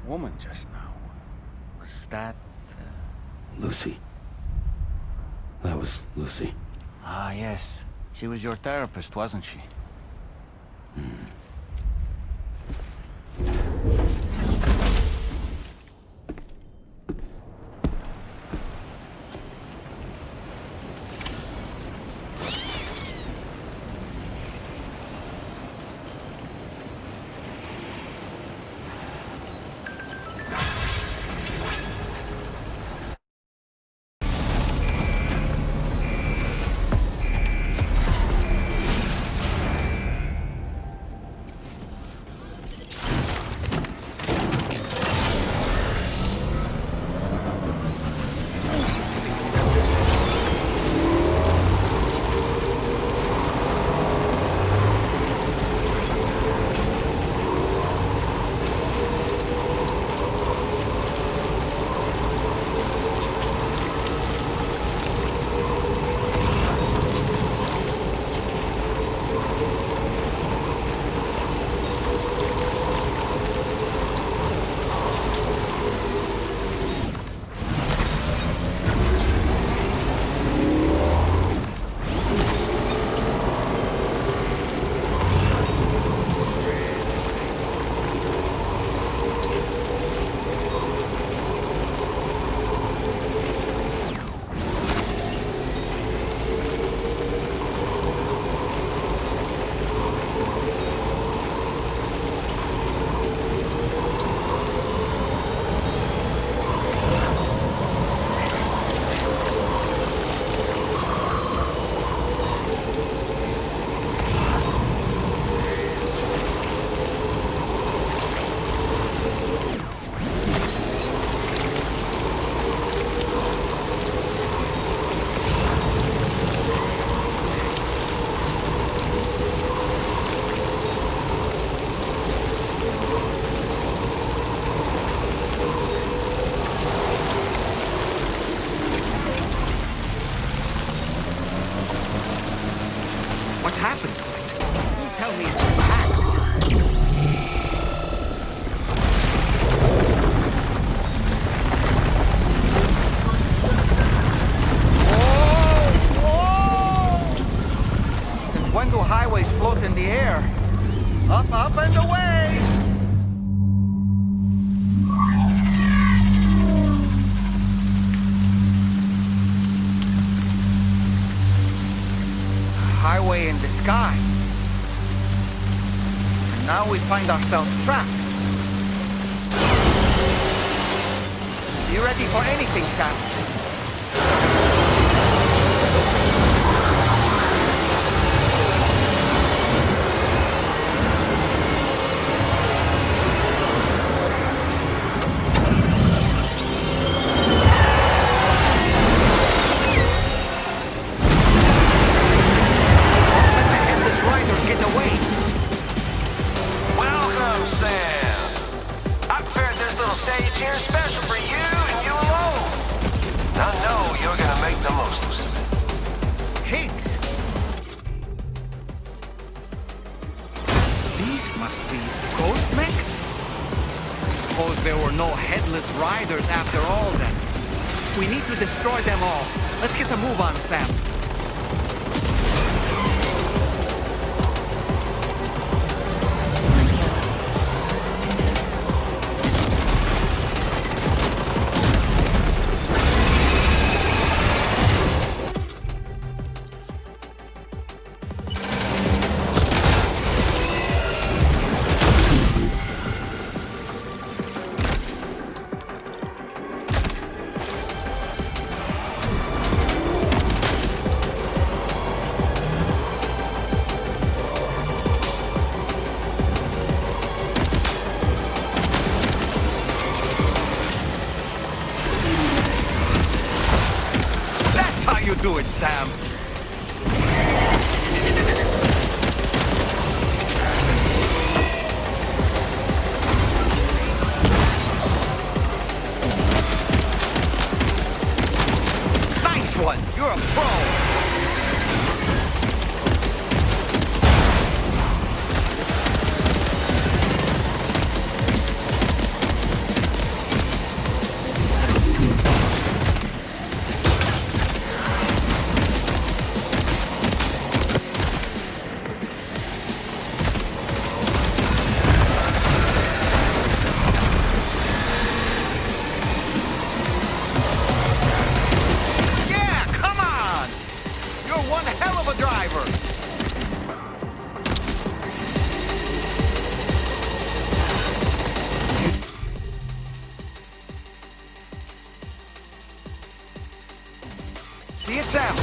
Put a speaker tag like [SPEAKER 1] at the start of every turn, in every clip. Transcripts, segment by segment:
[SPEAKER 1] woman just now. Was that...
[SPEAKER 2] Lucy. That was Lucy.
[SPEAKER 1] Ah, yes. She was your therapist, wasn't she?
[SPEAKER 3] What's happened to it? Don't tell me it's back.
[SPEAKER 1] Since when do highways float in the air? Up, up, and away! Highway in the sky. And now we find ourselves trapped. Be ready for anything, Sam.
[SPEAKER 4] Special for you and you alone. I know you're gonna make the most of it.
[SPEAKER 1] Pigs? These must be ghost mechs? Suppose there were no headless riders after all then. We need to destroy them all. Let's get a move on, Sam. Do it, Sam. Nice one. You're a pro. Sam,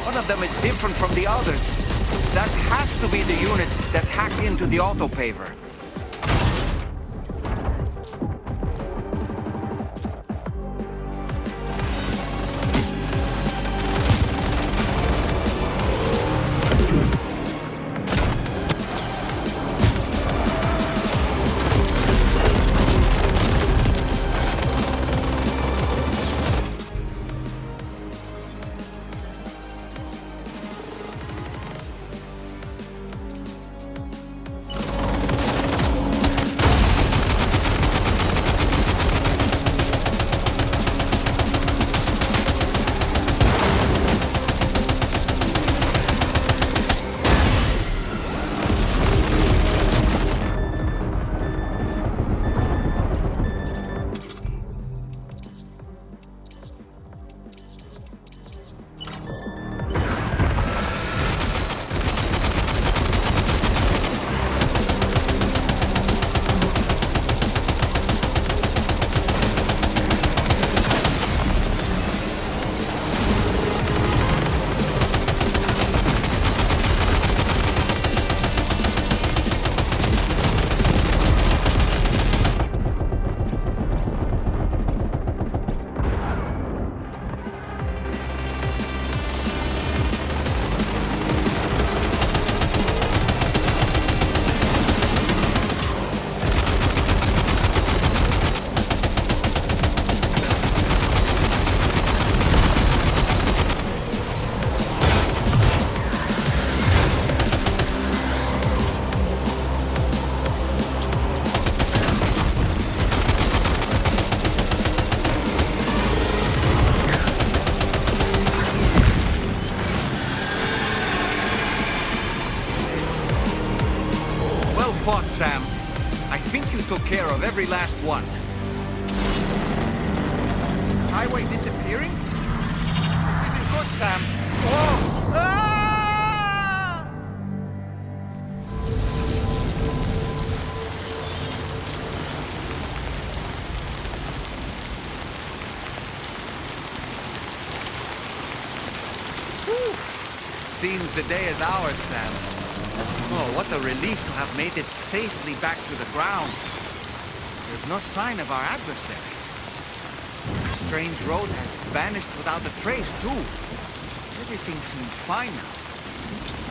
[SPEAKER 1] one of them is different from the others. That has to be the unit that's hacked into the autopaver. Fought, Sam. I think you took care of every last one. Highway disappearing? This isn't good, Sam. Oh! Ah! Whew. Seems the day is ours, Sam. Oh, what a relief to have made it safely back to the ground. There's no sign of our adversary. The strange road has vanished without a trace, too. Everything seems fine now.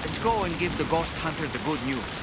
[SPEAKER 1] Let's go and give the ghost hunter the good news.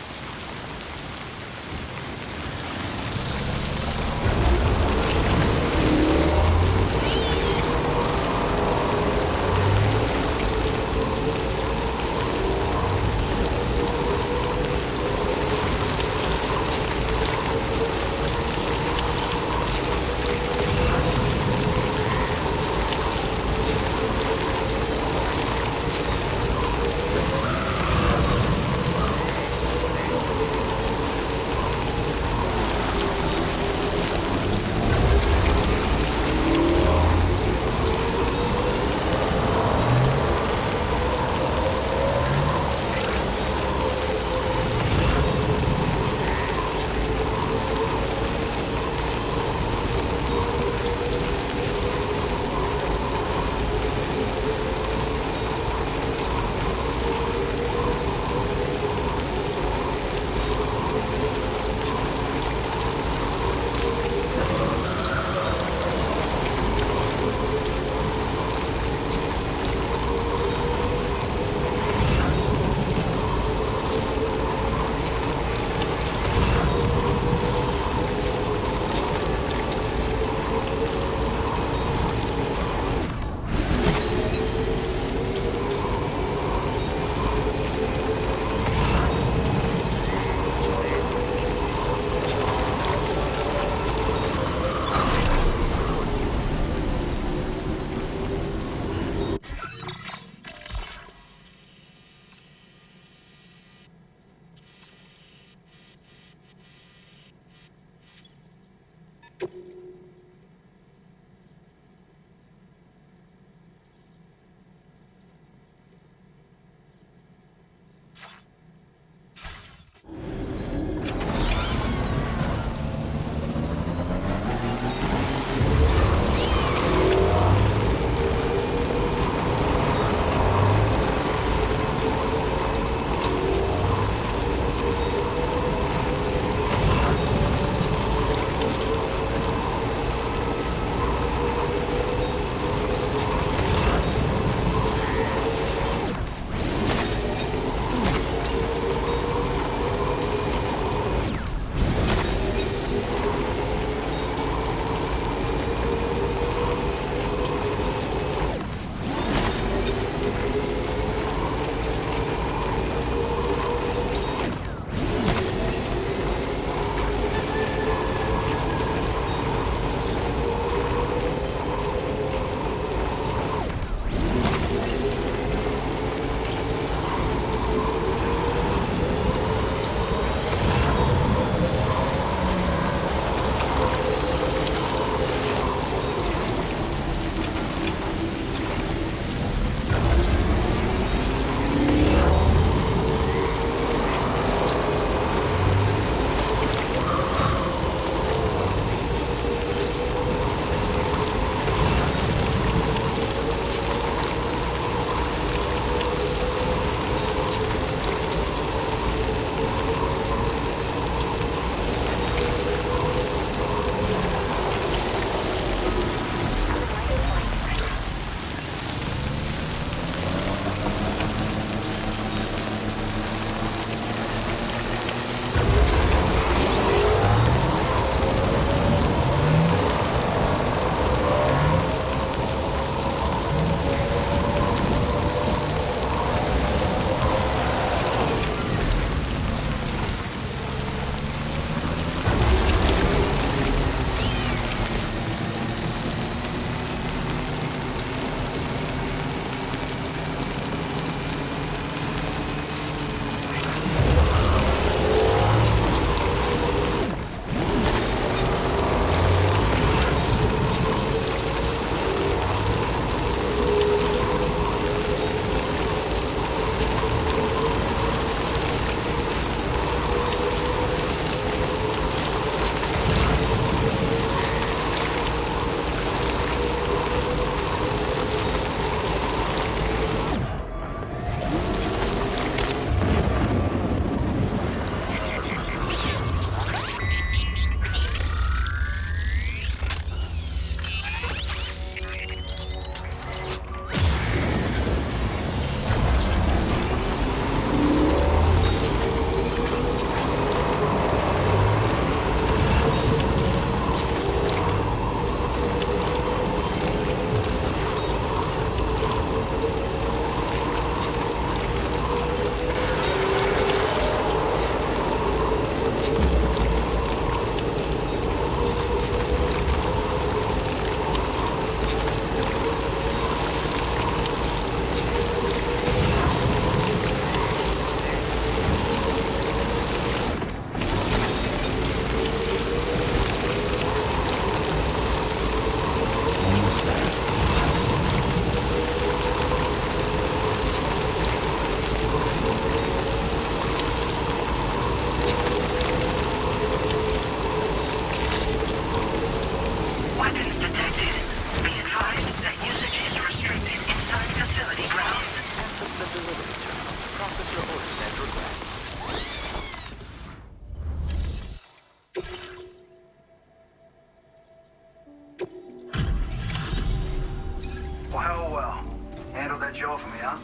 [SPEAKER 5] job for me, huh?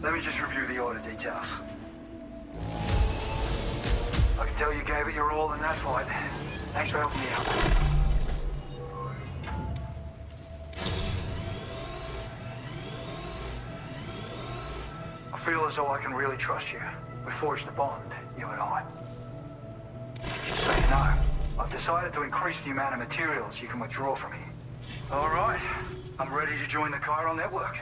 [SPEAKER 5] Let me just review the order details. I can tell you gave it your all in that fight. Thanks for helping me out. I feel as though I can really trust you. We forged a bond, you and I. Just so you know, I've decided to increase the amount of materials you can withdraw from me. All right, I'm ready to join the chiral network.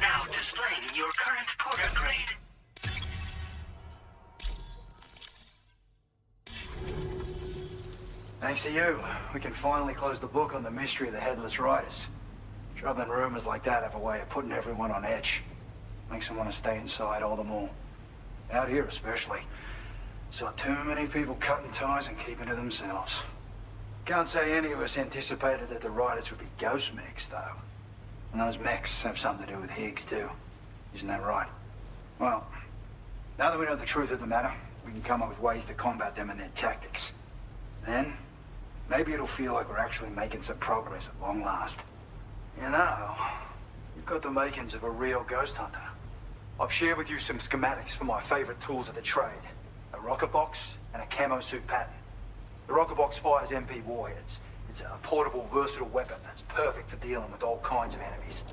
[SPEAKER 6] Now displaying your current porter grade.
[SPEAKER 5] Thanks to you, we can finally close the book on the mystery of the Headless Riders. Troubling rumors like that have a way of putting everyone on edge. Makes them want to stay inside all the more. Out here especially. Saw too many people cutting ties and keeping to themselves. Can't say any of us anticipated that the Riders would be ghost mechs, though. And those mechs have something to do with Higgs, too. Isn't that right? Well, now that we know the truth of the matter, we can come up with ways to combat them and their tactics. Then, maybe it'll feel like we're actually making some progress at long last. You know, you've got the makings of a real ghost hunter. I've shared with you some schematics for my favorite tools of the trade. A rocket box and a camo suit pattern. The rocket box fires MP warheads. It's a portable, versatile weapon that's perfect for dealing with all kinds of enemies.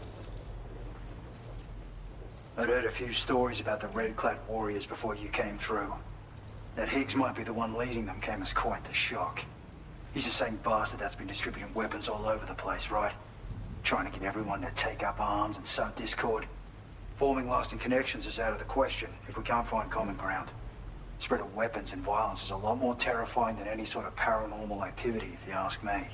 [SPEAKER 5] I'd heard a few stories about the red-clad warriors before you came through. That Higgs might be the one leading them came as quite the shock. He's the same bastard that's been distributing weapons all over the place, right? Trying to get everyone to take up arms and sow discord. Forming lasting connections is out of the question if we can't find common ground. The spread of weapons and violence is a lot more terrifying than any sort of paranormal activity, if you ask me.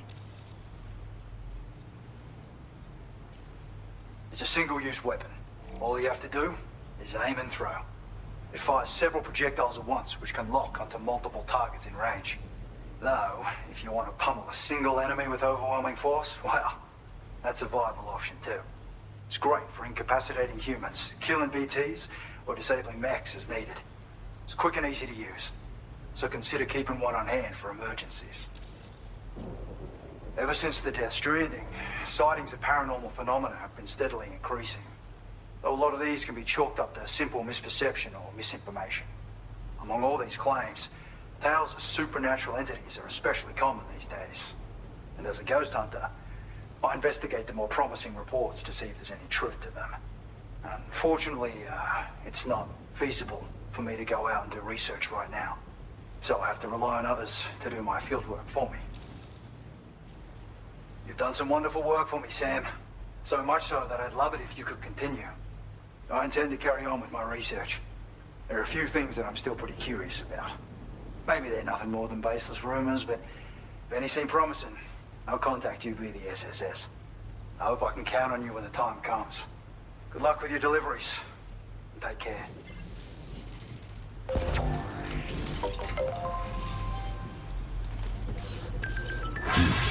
[SPEAKER 5] It's a single-use weapon. All you have to do is aim and throw. It fires several projectiles at once, which can lock onto multiple targets in range. Though, if you want to pummel a single enemy with overwhelming force, well, that's a viable option too. It's great for incapacitating humans, killing BTs, or disabling mechs as needed. It's quick and easy to use, so consider keeping one on hand for emergencies. Ever since the death stranding, sightings of paranormal phenomena have been steadily increasing. Though a lot of these can be chalked up to simple misperception or misinformation. Among all these claims, tales of supernatural entities are especially common these days. And as a ghost hunter, I investigate the more promising reports to see if there's any truth to them. Unfortunately, it's not feasible for me to go out and do research right now. So I have to rely on others to do my fieldwork for me. You've done some wonderful work for me, Sam. So much so that I'd love it if you could continue. I intend to carry on with my research. There are a few things that I'm still pretty curious about. Maybe they're nothing more than baseless rumors, but if any seem promising, I'll contact you via the SSS. I hope I can count on you when the time comes. Good luck with your deliveries. And take care.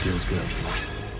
[SPEAKER 2] Feels good.